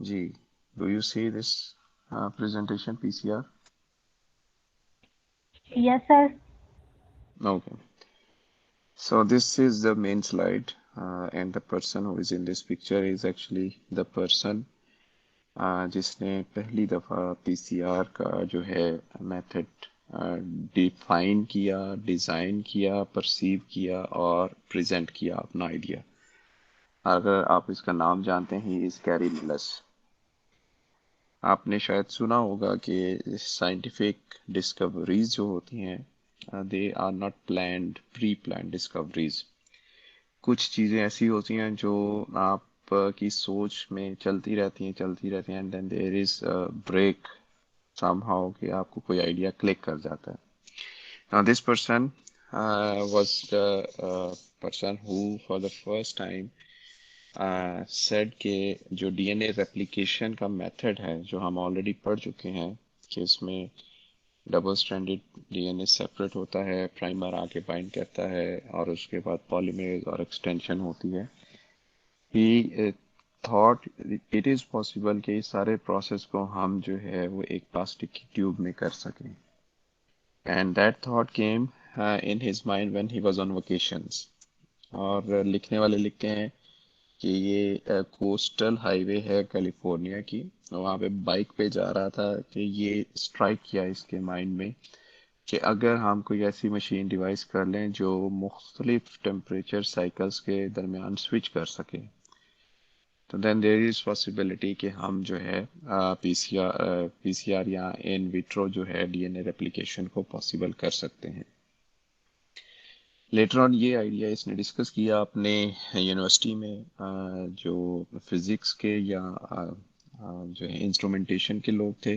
Ji, do you see this presentation PCR? Yes, sir. Okay. So this is the main slide, and the person who is in this picture is actually the person जिसने पहली दफ़ा PCR का जो है method define किया, design किया, perceive किया और प्रेजेंट किया अपना आइडिया। अगर आप इसका नाम जानते हैं, ही इज़ कैरी मिलस। आपने शायद सुना होगा कि साइंटिफिक डिस्कवरीज जो होती हैं they are not planned pre plan discoveries. कुछ चीज़ें ऐसी होती हैं जो आप की सोच में चलती रहती हैं and then there is break somehow कि आपको कोई आइडिया क्लिक कर जाता है। Now this person was the person who for the first time said के जो डीएनए रेप्लिकेशन का मेथड है जो हम ऑलरेडी पढ़ चुके हैं कि इसमें डबल स्ट्रैंडेड डीएनए सेपरेट होता है, प्राइमर आके बाइंड करता है और उसके बाद पॉलीमरेज और एक्सटेंशन होती है। ही थॉट इट इज पॉसिबल कि इस सारे प्रोसेस को हम जो है वो एक प्लास्टिक की ट्यूब में कर सकें। And that thought came in his mind when he was on vacations. और लिखने वाले लिखते हैं कि ये कोस्टल हाईवे है कैलिफोर्निया की, वहाँ पे बाइक पे जा रहा था कि ये स्ट्राइक किया इसके माइंड में कि अगर हम कोई ऐसी मशीन डिवाइस कर लें जो मुख्तलिफ टेम्परेचर साइकिल्स के दरमियान स्विच कर सके, तो देन देयर इज पॉसिबिलिटी कि हम जो है पीसीआर या इन विट्रो जो है डीएनए रेप्लिकेशन को पॉसिबल कर सकते हैं। लेटर ऑन ये आइडिया इसने डिस्कस किया अपने यूनिवर्सिटी में जो फिजिक्स के या जो है इंस्ट्रूमेंटेशन के लोग थे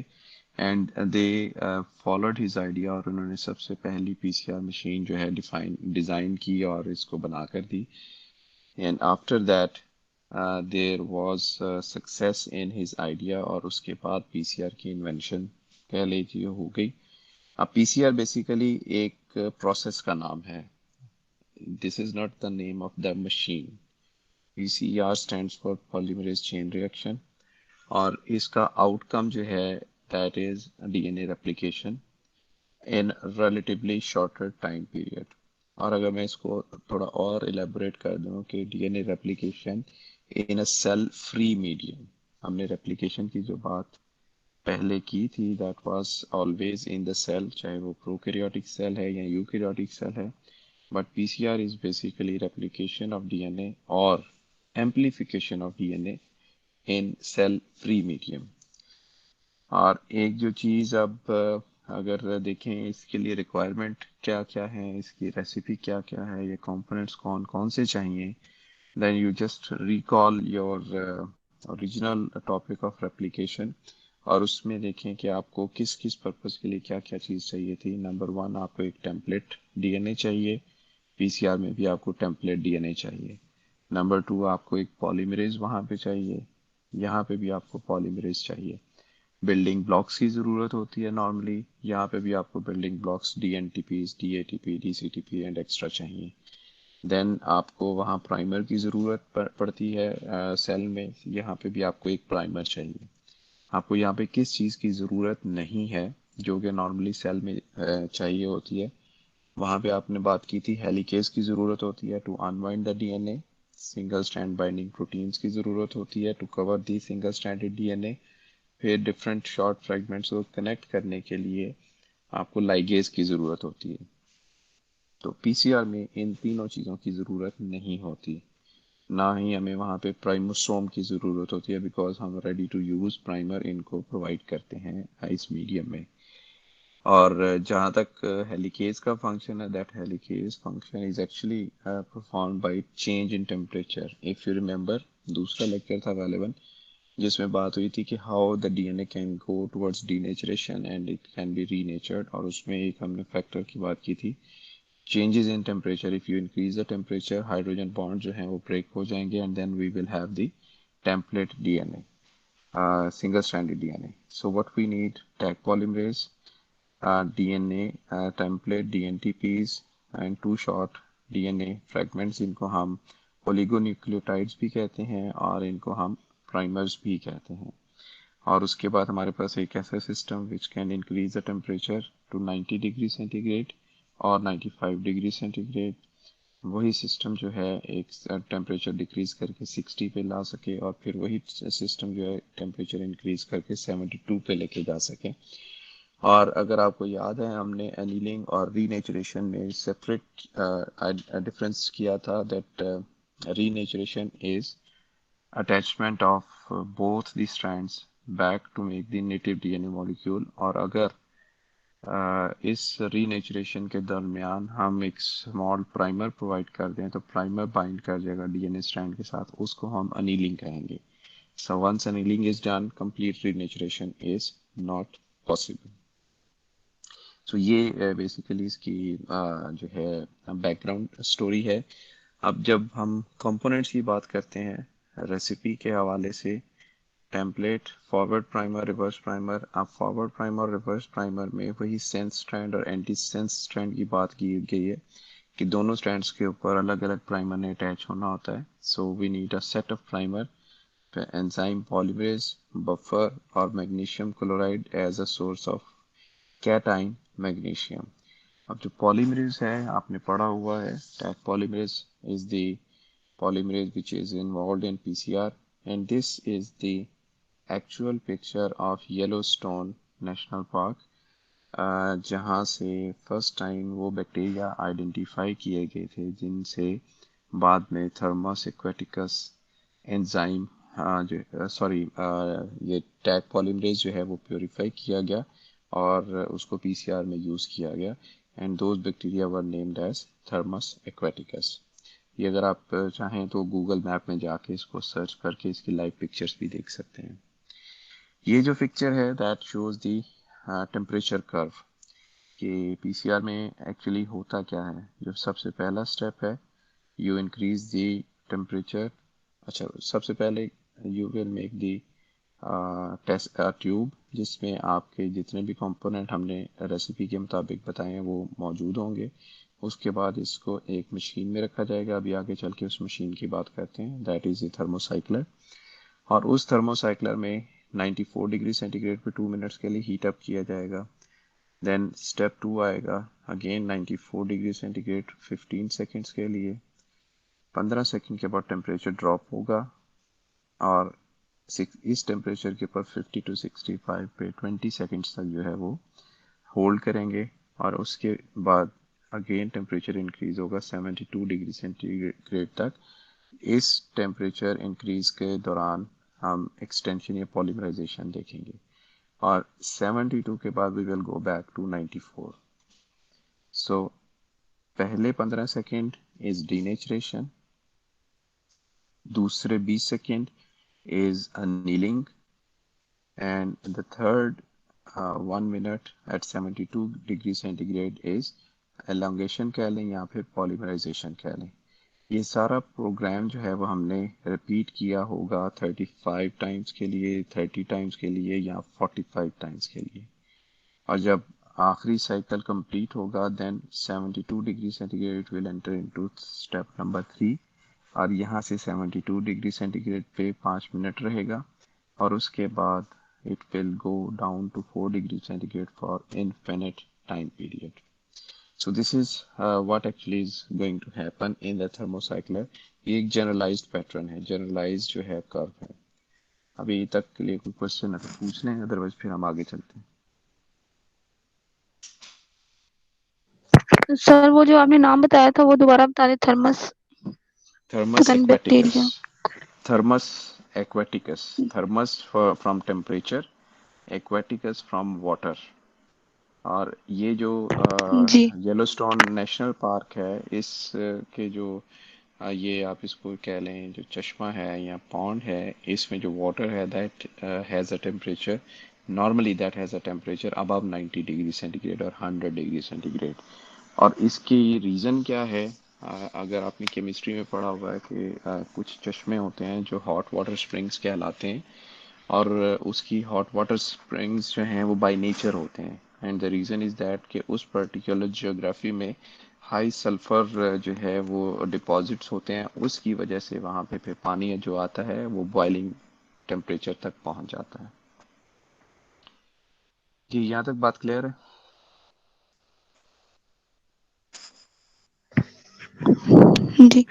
and they followed his idea और उन्होंने सबसे पहली पीसीआर मशीन जो है डिज़ाइन की और इसको बना कर दी। And after that there was success in his idea और उसके बाद पीसीआर की इन्वेंशन कह लीजिए हो गई। अब पीसीआर बेसिकली एक प्रोसेस का नाम है। This is not the name of the machine. PCR stands for polymerase chain reaction और इसका आउटकम जो है that is DNA replication in relatively shorter time period। और अगर मैं इसको थोड़ा और elaborate कर दूं कि DNA replication in a cell free medium, हमने replication की जो बात पहले की थी that was always in the cell, चाहे वो prokaryotic cell है या eukaryotic cell है। But PCR is basically replication of DNA or amplification of DNA in cell-free medium। और एक जो चीज़ अब अगर देखें इसके लिए रिक्वायरमेंट क्या क्या है, इसकी रेसिपी क्या क्या है, ये कंपोनेंट्स कौन कौन से चाहिए, then you just recall your original topic of replication और उसमें देखें कि आपको किस किस पर्पस के लिए क्या क्या चीज़ चाहिए थी। नंबर वन, आपको एक टेम्पलेट डीएनए चाहिए। पीसीआर में भी आपको टेम्पलेट डीएनए चाहिए। नंबर टू, आपको एक पॉलीमरेज वहाँ पे चाहिए, यहाँ पे भी आपको पॉलीमरेज चाहिए। बिल्डिंग ब्लॉक्स की ज़रूरत होती है नॉर्मली, यहाँ पे भी आपको building blocks dNTPs, dATP, dCTP and extra चाहिए। देन आपको वहाँ प्राइमर की ज़रूरत पड़ती है सेल में, यहाँ पे भी आपको एक प्राइमर चाहिए। आपको यहाँ पे किस चीज़ की ज़रूरत नहीं है जो कि नॉर्मली सेल में चाहिए होती है, वहाँ पे आपने बात की थी हेलिकेज की ज़रूरत होती है to unwind the DNA. Single strand binding proteins की ज़रूरत होती है to cover the single stranded DNA. फिर डिफरेंट शॉर्ट फ्रेगमेंट्स को कनेक्ट करने के लिए आपको लाइगेज की ज़रूरत होती है। तो पीसीआर में इन तीनों चीज़ों की ज़रूरत नहीं होती। ना ही हमें वहाँ पे प्राइमोसोम की ज़रूरत होती है बिकॉज हम रेडी टू यूज़ प्राइमर इनको प्रोवाइड करते हैं इस मीडियम में। और जहाँ तक हेलिकेज का फंक्शन है, that helicase function is actually perform by change in temperature. If you remember, दूसरा लेक्चर था अवेलेबल जिसमें बात हुई थी कि how the DNA can go towards denaturation and it can be renatured, और उसमें एक हमने फैक्टर की बात की थी changes in temperature. If you increase the temperature, hydrogen bond जो है वो ब्रेक हो जाएंगे and then we will have the template DNA, single stranded DNA. So what we need, Taq polymerase, DNA template dNTPs and two short DNA fragments, इनको हम oligonucleotides भी कहते हैं और इनको हम प्राइमर्स भी कहते हैं। और उसके बाद हमारे पास एक ऐसा system which can increase the temperature to 90 degree centigrade और 95 डिग्री सेंटीग्रेड। वही सिस्टम जो है एक टेम्परेचर डिक्रीज करके 60 पे ला सके, और फिर वही सिस्टम जो है टेम्परेचर इंक्रीज करके 72 पे लेके जा सके। और अगर आपको याद है, हमने एनीलिंग और रीनेचुरेशन में सेपरेट डिफरेंस किया था, that renaturation is attachment of both the strands back to make the native DNA molecule। और अगर इस रीनेचुरेशन के दरमियान हम एक स्मॉल प्राइमर प्रोवाइड कर दें तो प्राइमर बाइंड कर जाएगा डीएनए स्ट्रैंड के साथ, उसको हम अनीलिंग कहेंगे। So once annealing is done, complete renaturation is not possible. So ये बेसिकली इसकी जो है बैकग्राउंड स्टोरी है। अब जब हम कंपोनेंट्स की बात करते हैं रेसिपी के हवाले से, template, forward primer, reverse primer. अब फॉरवर्ड प्राइमर और रिवर्स प्राइमर में वही सेंस स्ट्रैंड और एंटी सेंस स्ट्रैंड की बात की गई है कि दोनों स्ट्रैंड्स के ऊपर अलग अलग प्राइमर ने अटैच होना होता है। So we need a set of primer, enzyme polymerase, buffer और magnesium chloride as a source of cation magnesium. अब जो पॉलीमरेज है आपने पढ़ा हुआ है, Taq polymerase is the polymerase which is involved in PCR, and this is the actual picture of Yellowstone National Park, जहाँ से फर्स्ट टाइम वो बैक्टीरिया आइडेंटिफाई किए गए थे जिनसे बाद में थर्मस एक्वेटिकस एंजाइम जो सॉरी ये टैग पॉलीमरेज जो है वो प्योरीफाई किया गया और उसको पीसीआर में यूज़ किया गया, and those bacteria were named as Thermus aquaticus. ये अगर आप चाहें तो गूगल मैप में जाके इसको सर्च करके इसकी लाइव पिक्चर्स भी देख सकते हैं। ये जो पिक्चर है that shows the temperature curve कि पीसीआर में एक्चुअली होता क्या है। जो सबसे पहला स्टेप है, यू इंक्रीज दी टेम्परेचर। अच्छा, सबसे पहले you will make the test tube जिसमें आपके जितने भी कंपोनेंट हमने रेसिपी के मुताबिक बताए हैं वो मौजूद होंगे। उसके बाद इसको एक मशीन में रखा जाएगा। अभी आगे चल के उस मशीन की बात करते हैं, दैट इज़ ए थर्मोसाइक्लर। और उस थर्मोसाइक्लर में 94 डिग्री सेंटीग्रेड पे 2 मिनट्स के लिए हीट अप किया जाएगा। देन स्टेप 2 आएगा, अगेन 94 डिग्री सेंटीग्रेड 15 सेकेंड्स के लिए। 15 सेकेंड के बाद टेम्परेचर ड्रॉप होगा और इस टेम्परेचर के ऊपर 50 to 65 पे 20 सेकेंड्स तक जो है वो होल्ड करेंगे। और उसके बाद अगेन टेम्परेचर इंक्रीज होगा 72 डिग्री सेंटीग्रेड तक। इस टेम्परेचर इंक्रीज के दौरान हम एक्सटेंशन या पॉलीमराइजेशन देखेंगे, और 72 के बाद we will go back to 94। So पहले 15 सेकेंड इज डीनेचरेशन, दूसरे 20 second is annealing, and the third 1 minute at 72 degree centigrade is elongation कह लें या फिर polymerization कह लें। ये सारा प्रोग्राम जो है वो हमने रिपीट किया होगा 35 टाइम्स के लिए, 30 टाइम्स के लिए या 45 टाइम्स के लिए। और जब आखिरी साइकिल कंप्लीट होगा then 72 degree centigrade will enter into step number 3, और यहाँ से 72 डिग्री सेंटीग्रेड पे 5 मिनट रहेगा और उसके बाद it will go down to 4 degree centigrade for infinite time period. So this is what actually is going to happen in the thermocycler. ये एक जनरलाइज्ड पैटर्न है, जनरलाइज्ड जो है कर्व है। अभी तक के लिए कोई क्वेश्चन अगर पूछ लें, अदरवाइज फिर हम आगे चलते हैं। सर वो जो आपने नाम बताया था वो दोबारा बता दें। थर्मस थर्मस पता नहीं aquaticus, bacteria. Thermus aquaticus, thermos from temperature, aquaticus from water. और ये जो जी येलोस्टोन नेशनल पार्क है, इस के जो ये आप इसको कह लें जो चश्मा है या पॉन्ड है, इसमें जो वाटर है that has a temperature, normally that has a temperature above 90 degree centigrade और 100 डिग्री सेंटीग्रेड। और इसकी रीज़न क्या है, अगर आपने केमिस्ट्री में पढ़ा हुआ है कि कुछ चश्मे होते हैं जो हॉट वाटर स्प्रिंग्स कहलाते हैं, और उसकी हॉट वाटर स्प्रिंग्स जो हैं वो बाय नेचर होते हैं, and the reason is that कि उस पर्टिकुलर जियोग्राफी में हाई सल्फर जो है वो डिपॉजिट्स होते हैं, उसकी वजह से वहाँ पे फिर पानी जो आता है वो बॉइलिंग टेम्परेचर तक पहुंच जाता है। जी, यहाँ तक बात क्लियर है? जी।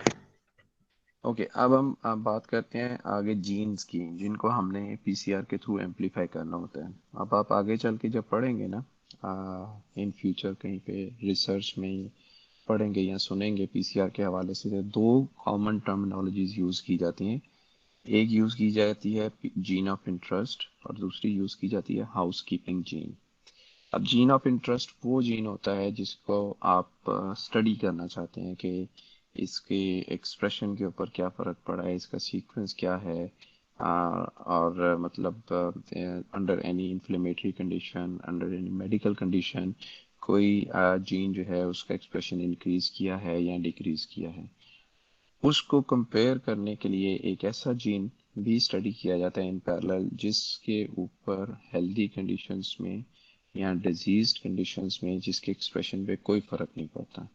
ओके, अब बात करते हैं आगे जीन्स की, जिनको हमने पीसीआर के थ्रू एम्पलीफाई करना होता है। अब आप आगे चल के जब पढ़ेंगे ना, इन फ्यूचर कहीं पे रिसर्च में ही पढ़ेंगे या सुनेंगे पीसीआर के हवाले से, तो दो कॉमन टर्मिनोलॉजीज यूज़ की जाती हैं। एक यूज़ की जाती है जीन ऑफ इंटरेस्ट, और दूसरी यूज़ की जाती है हाउस कीपिंग जीन। अब जीन ऑफ इंटरेस्ट वो जीन होता है जिसको आप स्टडी करना चाहते हैं कि इसके एक्सप्रेशन के ऊपर क्या फ़र्क पड़ा है, इसका सीक्वेंस क्या है, और मतलब under any inflammatory condition, under any medical condition, कोई जीन जो है उसका एक्सप्रेशन इंक्रीज किया है या डिक्रीज किया है। उसको कंपेयर करने के लिए एक ऐसा जीन भी स्टडी किया जाता है इन पैरेलल, जिसके ऊपर हेल्दी कंडीशंस में या डिजीज्ड कंडीशंस में जिसके एक्सप्रेशन पे कोई फर्क नहीं पड़ता।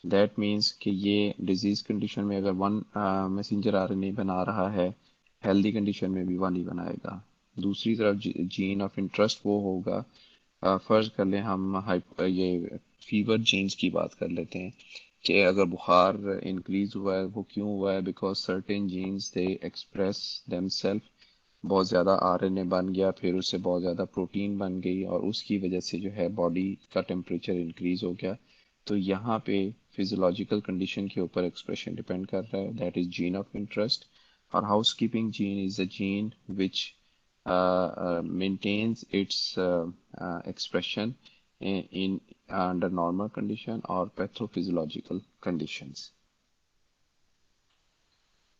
दैट मीन्स कि ये डिजीज कंडीशन में अगर वन मैसेंजर आरएनए बना रहा है, हेल्दी कंडीशन में भी वन ही बनाएगा। दूसरी तरफ जीन ऑफ इंटरेस्ट वो होगा, फर्ज कर लें हम ये फीवर जीन्स की बात कर लेते हैं, कि अगर बुखार इंक्रीज हुआ है, वो क्यों हुआ है? Because certain genes they express themself, बहुत ज़्यादा आरएनए बन गया, फिर उससे बहुत ज़्यादा प्रोटीन बन गई, और उसकी वजह से जो है बॉडी का टेम्परेचर इंक्रीज हो गया। तो यहाँ पे फिजियोलॉजिकल कंडीशन के ऊपर एक्सप्रेशन डिपेंड कर रहा है, that is gene of interest. और house keeping gene is a gene which maintains its expression in under normal condition or pathophysiological conditions.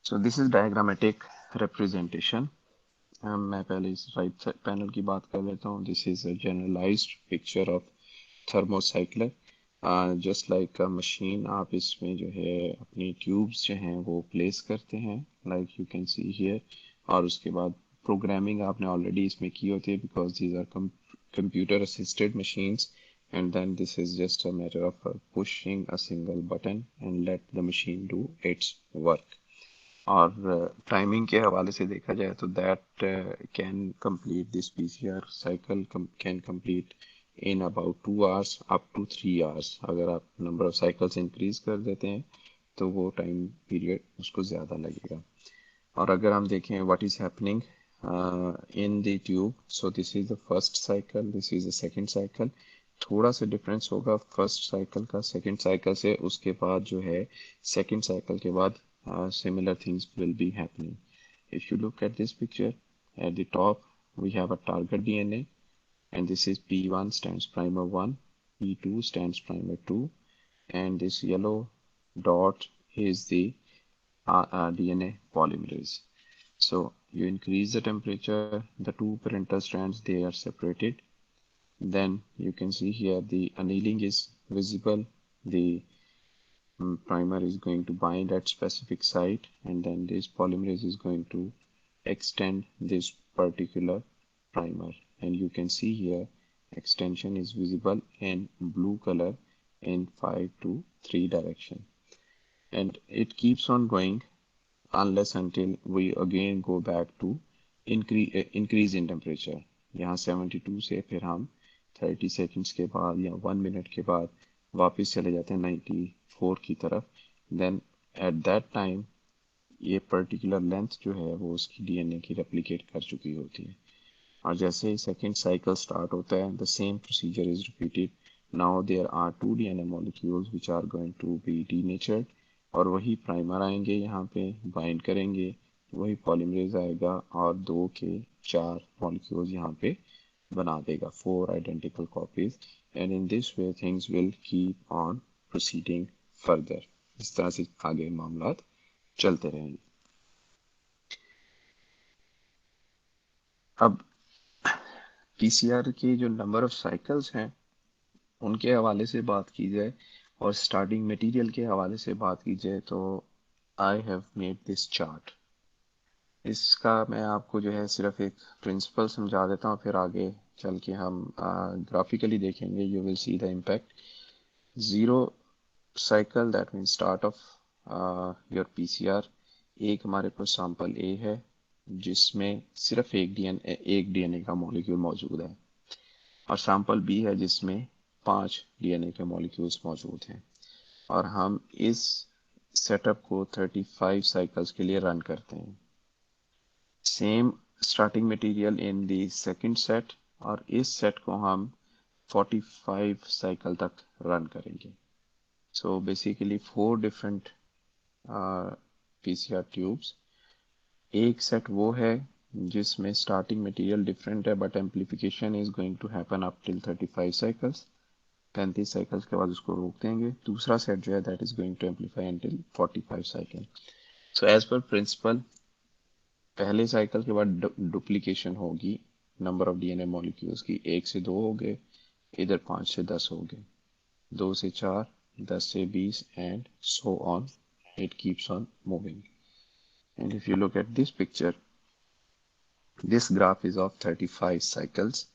So this is diagrammatic representation. मैं पहले इस right panel की बात कर लेता हूँ। This is a generalized picture of thermocycler. Just like a machine, आप इसमें जो है अपनी ट्यूब्स जो हैं वो प्लेस करते हैं, like you can see here. और उसके बाद प्रोग्रामिंग आपने ऑलरेडी इसमें की होती है, because these are computer assisted machines, and then this is just a matter of pushing a single button and let the machine do its work. और timing के हवाले से देखा जाए तो that can complete this PCR cycle can complete in about 2 hours up to 3 hours. अगर आप number of cycles increase कर देते हैं तो वो टाइम पीरियड उसको ज़्यादा लगेगा। और अगर हम देखें what is happening in the tube, so this is the first cycle, this is the second cycle. थोड़ा सा डिफरेंस होगा फर्स्ट साइकिल का सेकंड साइकिल से, उसके बाद जो है सेकंड साइकिल के बाद similar things will be happening. If you look at this picture, at the top we have a target DNA, and this is P1 stands primer 1, P2 stands primer 2, and this yellow dot is the DNA polymerase. So you increase the temperature, the two parental strands they are separated. Then you can see here the annealing is visible. The primer is going to bind at specific site, and then this polymerase is going to extend this particular primer, and you can see here extension is visible in blue color in 5 to 3 direction, and it keeps on going unless until we again go back to increase in temperature. यहाँ 72 से फिर हम 30 seconds के बाद या 1 minute के बाद वापस चले जाते हैं 94 की तरफ। देन एट दैट टाइम ये पर्टिकुलर लेंथ जो है वो उसकी डीएनए की रेप्लिकेट कर चुकी होती है। और जैसे ही सेकेंड साइकिल स्टार्ट होता है, the same procedure is repeated. Now there are two DNA molecules which are going to be denatured, और वही प्राइमर आएंगे यहाँ पे बाइंड करेंगे, वही पॉलीमरेज आएगा और 2 के 4 मॉलिक्यूल्स यहाँ पे बना देगा, 4 identical copies. And in this way things will keep on proceeding further. इस तरह से आगे मामला चलते रहेंगे। अब पीसीआर की जो नंबर ऑफ साइकिल्स हैं उनके हवाले से बात की जाए और स्टार्टिंग मटेरियल के हवाले से बात की जाए, तो I have made this chart. इसका मैं आपको जो है सिर्फ एक प्रिंसिपल समझा देता हूँ, फिर आगे चल के हम ग्राफिकली देखेंगे। You will see the impact. Zero cycle that mean start of your PCR. एक हमारे पास सैंपल ए है, जिसमें सिर्फ एक डीएनए का मॉलिक्यूल मौजूद है, और सैंपल बी है जिसमें 5 डीएनए के मॉलिक्यूल्स मौजूद हैं, और हम इस सेटअप को 35 साइकिल्स के लिए रन करते हैं। Same starting material in the second set, और इस सेट को हम 45 साइकिल तक रन करेंगे। So basically 4 different PCR tubes. एक सेट वो है जिसमें स्टार्टिंग मटेरियल डिफरेंट है but amplification is going to happen up till 35 cycles. 35 cycles के बाद उसको रोक देंगे। दूसरा सेट जो है that is going to amplify until 45 cycle. So as per principle, पहले साइकिल के बाद डुप्लीकेशन होगी नंबर ऑफ डीएनए मॉलिक्यूल्स की। 1 से 2 हो गए, इधर 5 से 10 हो गए, 2 से 4, 10 से 20 and so on, it keeps on moving. And if you look at this picture, this graph is of 35 cycles.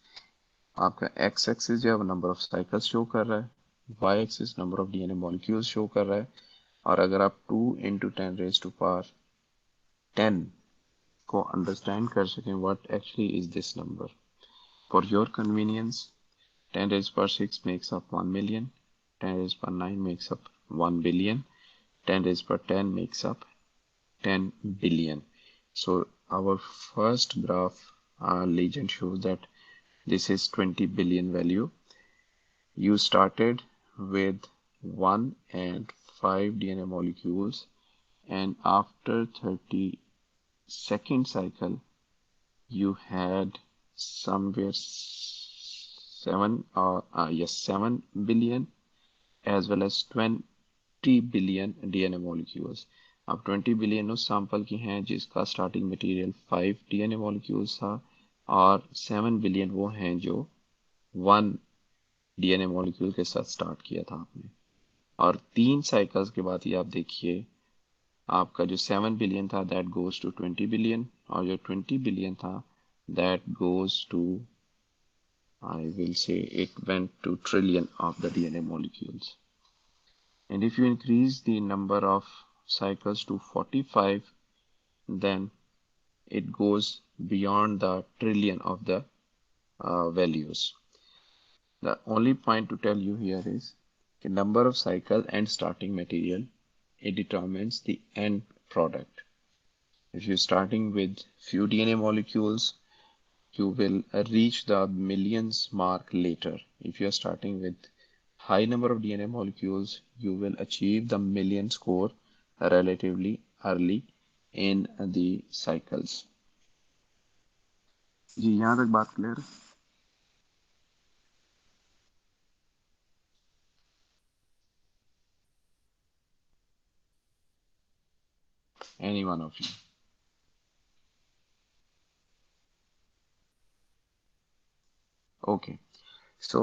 आपका एक्स एक्सिस जो है वो नंबर ऑफ साइकिल्स शो कर रहा है, Y axis number of DNA molecules show कर रहा है। और अगर आप 2 इंटू 10 रेज टू पावर 10 को अंडरस्टैंड कर सकें what actually is this number, for your convenience 10 raised power 6 makes up 1 million, 10 raised power 9 makes up 1 billion, 10 raised power 10 makes up 10 billion. So our first graph legend shows that this is 20 billion value. You started with 1 and 5 DNA molecules, and after 32nd cycle you had somewhere 7 billion as well as 20 billion DNA molecules. अब 20 billion उस sample की हैं जिसका starting material 5 DNA molecules था, और 7 billion वो हैं जो 1 डीएनए मॉलिक्यूल के साथ स्टार्ट किया था आपने। और 3 साइकिल्स के बाद ये आप देखिए, आपका जो 7 बिलियन था दैट गोज टू 20 बिलियन, और जो 20 बिलियन था that goes to, I will say, it went to trillion of the DNA molecules. And if you increase the number of cycles to 45, then it goes beyond the trillion of the values. The only point to tell you here is the number of cycle and starting material, it determines the end product. If you're starting with few DNA molecules, you will reach the millions mark later. If you are starting with high number of DNA molecules, you will achieve the million score relatively early in the cycles. जी, यहाँ तक बात clear? Any one of you? Okay. So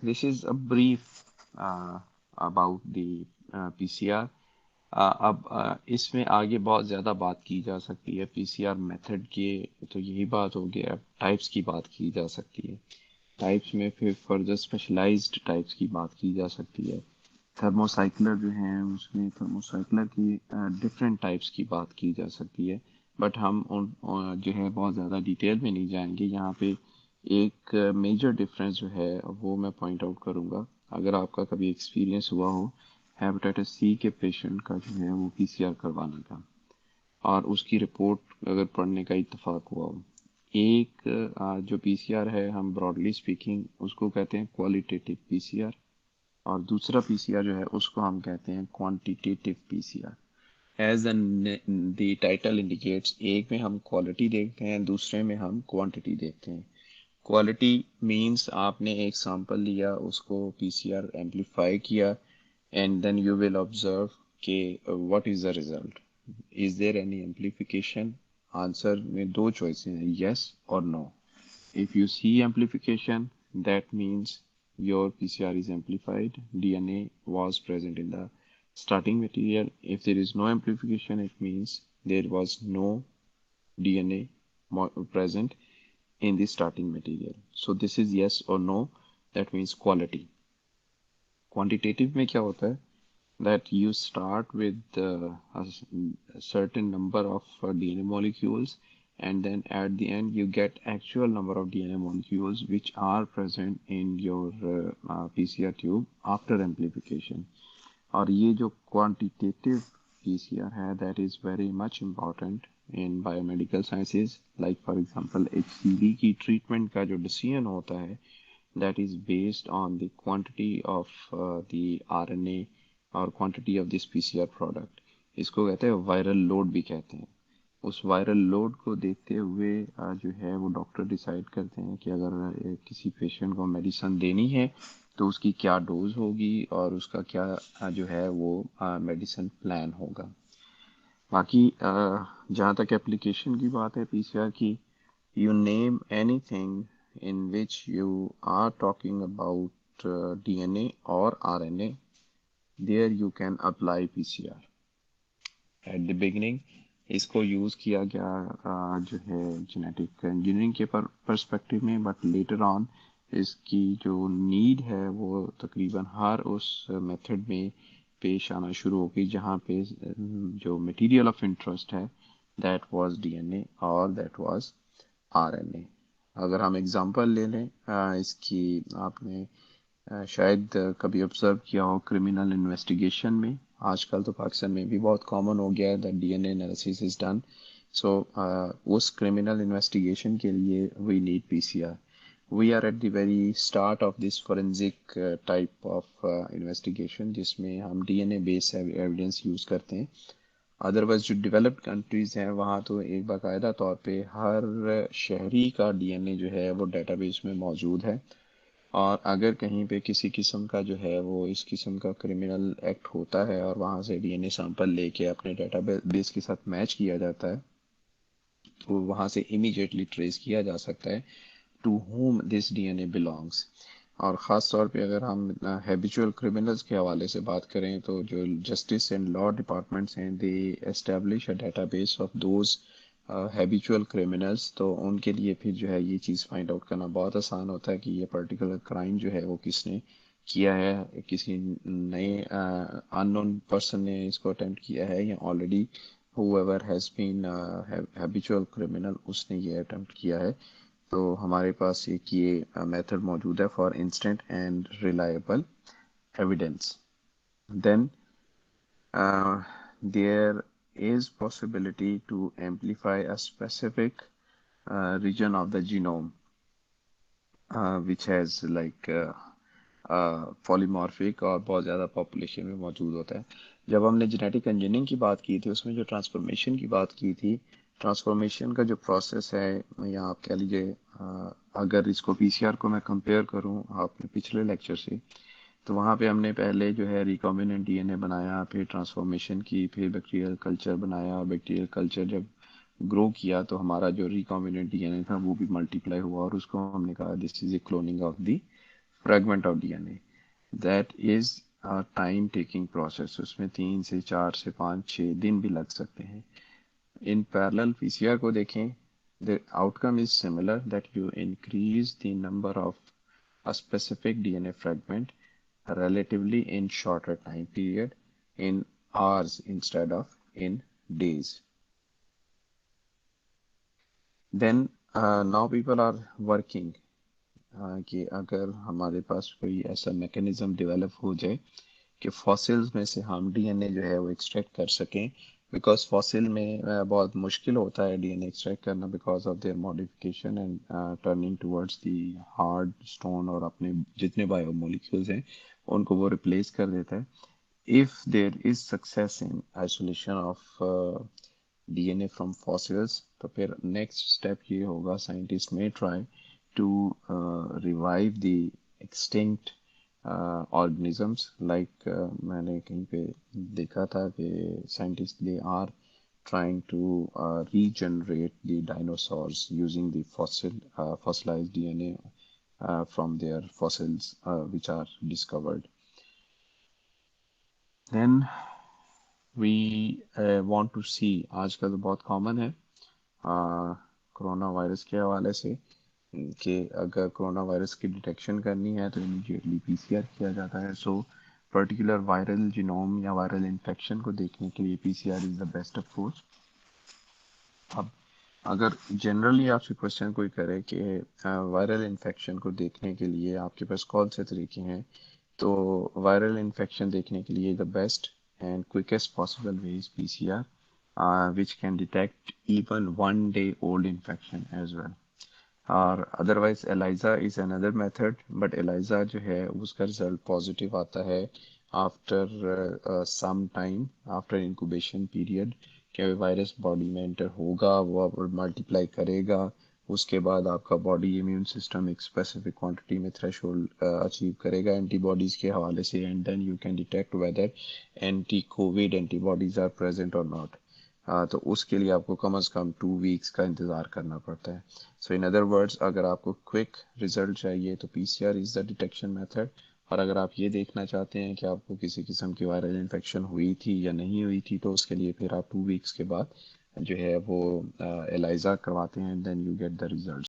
this is a brief about the PCR. अब इसमें आगे बहुत ज़्यादा बात की जा सकती है पीसीआर मेथड की। तो यही बात हो गई। अब टाइप्स की बात की जा सकती है। टाइप्स में फिर फर्दर स्पेशलाइज्ड टाइप्स की बात की जा सकती है। थर्मोसाइक्लर जो हैं उसमें थर्मोसाइक्लर की डिफरेंट टाइप्स की बात की जा सकती है। बट हम जो है बहुत ज़्यादा डिटेल में नहीं जाएंगे। यहाँ पे एक मेजर डिफरेंस जो है वो मैं पॉइंट आउट करूँगा। अगर आपका कभी एक्सपीरियंस हुआ हो हेपेटाइटिस सी के पेशेंट का जो है वो पीसीआर करवाने का, और उसकी रिपोर्ट अगर पढ़ने का इत्तेफाक हुआ हो, एक जो पीसीआर है हम ब्रॉडली स्पीकिंग उसको कहते हैं क्वालिटेटिव पीसीआर, और दूसरा पीसीआर जो है उसको हम कहते हैं quantitative PCR. As the title indicates, एक में हम क्वालिटी देखते हैं, दूसरे में हम क्वांटिटी देखते हैं। क्वालिटी मींस आपने एक सैंपल लिया, उसको पीसीआर एम्पलीफाई किया, and then you will observe what is the result. Is there any amplification? Answer में दो choices हैं, yes or no. If you see amplification, that means your PCR is amplified, DNA was present in the starting material. If there is no amplification, it means there was no DNA present in the starting material. So this is yes or no, that means quality. Quantitative में क्या होता है, that you start with a certain number of DNA molecules, and then at the end you get actual number of DNA molecules which are present in your PCR tube after amplification. और ये जो quantitative PCR है that is very much important in biomedical sciences, like for example HCV की treatment का जो decision होता है that is based on the quantity of the RNA और quantity of this PCR product. इसको कहते हैं वायरल लोड भी कहते हैं. उस वायरल लोड को देखते हुए जो है वो डॉक्टर डिसाइड करते हैं कि अगर किसी पेशेंट को मेडिसिन देनी है तो उसकी क्या डोज होगी और उसका क्या जो है वो मेडिसिन प्लान होगा. बाकी जहाँ तक एप्लीकेशन की बात है पीसीआर की, you name anything in which you are talking about DNA or RNA, there you can apply PCR. At the beginning इसको यूज़ किया गया जो है जेनेटिक इंजीनियरिंग के पर्सपेक्टिव में, बट लेटर ऑन इसकी जो नीड है वो तकरीबन हर उस मेथड में पेश आना शुरू हो गई जहाँ पे जो मटेरियल ऑफ इंटरेस्ट है दैट वाज डीएनए और दैट वाज आरएनए. अगर हम एग्जांपल ले लें इसकी, आपने शायद कभी ऑब्जर्व किया हो क्रिमिनल इन्वेस्टिगेशन में, आजकल तो पाकिस्तान में भी बहुत कॉमन हो गया है that DNA analysis is done. So उस क्रिमिनल इन्वेस्टिगेशन के लिए we need PCR. We are at the very start of this forensic type of investigation जिसमें हम डीएनए बेस्ड एविडेंस यूज़ करते हैं. अदरवाइज जो डेवलप्ड कंट्रीज हैं वहाँ तो एक बाकायदा तौर पे हर शहरी का डीएनए जो है वो डेटाबेस में मौजूद है, और अगर कहीं पे किसी किस्म का जो है वो इस किस्म का क्रिमिनल एक्ट होता है और वहाँ से डीएनए सैंपल लेके अपने डेटाबेस के साथ मैच किया जाता है तो वहाँ से इमीडिएटली ट्रेस किया जा सकता है to whom this DNA belongs. और ख़ास तौर पे अगर हम हैबिचुअल क्रिमिनल्स के हवाले से बात करें तो जो जस्टिस एंड लॉ डिपार्टमेंट्स हैं they establish a database of those habitual criminals. तो उनके लिए फिर जो है ये चीज़ फाइंड आउट करना बहुत आसान होता है कि ये पर्टिकुलर क्राइम जो है वो किसने किया है, किसी नए अननोन पर्सन ने इसको अटेम्प्ट किया है या already whoever has been habitual criminal उसने ये अटेम्प्ट किया है. तो हमारे पास एक ये मेथड मौजूद है for instant and reliable evidence. Then there is possibility to amplify a specific region of the genome which has like polymorphic और बहुत ज़्यादा पॉपुलेशन में मौजूद होता है. जब हमने जेनेटिक इंजीनियरिंग की बात की थी उसमें जो ट्रांसफॉर्मेशन की बात की थी, ट्रांसफॉर्मेशन का जो प्रोसेस है या आप कह लीजिए अगर इसको पीसीआर को मैं कंपेयर करूं आपने पिछले लेक्चर से, तो वहाँ पे हमने पहले जो है रिकॉम्बिनेंट डीएनए बनाया, फिर ट्रांसफॉर्मेशन की, फिर बैक्टीरियल कल्चर बनाया, और बैक्टीरियल कल्चर जब ग्रो किया तो हमारा जो रिकॉम्बिनेंट डीएनए था वो भी मल्टीप्लाई हुआ और उसको हमने कहा this is a cloning of the fragment of DNA. That is a time taking process. उसमें 3 से 4 से 5 6 दिन भी लग सकते हैं. इन पैरेलल पीसीआर को देखें, the outcome is similar that you increase the number of a specific DNA fragment relatively in shorter time period in hours instead of in days. Then now people are working कि अगर हमारे पास कोई ऐसा mechanism develop हो जाए कि fossils में से हम डीएनए जो है वो एक्सट्रैक्ट कर सकें, बिकॉज फॉसिल में बहुत मुश्किल होता है डीएनए एक्सट्रैक्ट करना because of their modification and turning towards the hard stone, और अपने जितने बायोमोलिक्यूल्स हैं उनको वो रिप्लेस कर देता है. If there is success in isolation of DNA from fossils तो फिर नेक्स्ट स्टेप ये होगा साइंटिस्ट में try to revive the extinct organisms like मैंने कहीं पे देखा था कि scientists they are trying to regenerate the dinosaurs using the fossilized DNA from their fossils which are discovered. Then we want to see, आजकल तो बहुत कॉमन है कोरोना वायरस के हवाले से कि अगर कोरोना वायरस की डिटेक्शन करनी है तो इमीडिएटली पीसीआर किया जाता है. सो पर्टिकुलर वायरल जीनोम या वायरल इन्फेक्शन को देखने के लिए PCR is the best approach. अब अगर जनरली आपसे क्वेश्चन कोई करे कि वायरल इन्फेक्शन को देखने के लिए आपके पास कौन से तरीके हैं, तो वायरल इन्फेक्शन देखने के लिए the best and quickest possible way is PCR, which can detect even 1 day old infection as well. और otherwise ELISA is another method, but ELISA जो है उसका रिजल्ट पॉजिटिव आता है after some time, after incubation period. क्या virus body में enter होगा, वो अब मल्टीप्लाई करेगा, उसके बाद आपका बॉडी इम्यून सिस्टम एक स्पेसिफिक क्वांटिटी में थ्रेशोल्ड अचीव करेगा एंटीबॉडीज के हवाले से, and then you can detect whether anti covid antibodies are present और नॉट। तो उसके लिए आपको कम से कम 2 वीक्स का इंतज़ार करना पड़ता है। सो इन अदर वर्ड्स, अगर आपको क्विक रिजल्ट चाहिए तो PCR is the detection method. और अगर आप ये देखना चाहते हैं कि आपको किसी किस्म की वायरल इन्फेक्शन हुई थी या नहीं हुई थी, तो उसके लिए फिर आप 2 वीक्स के बाद जो है वो एलाइजा करवाते हैं, then you get the result.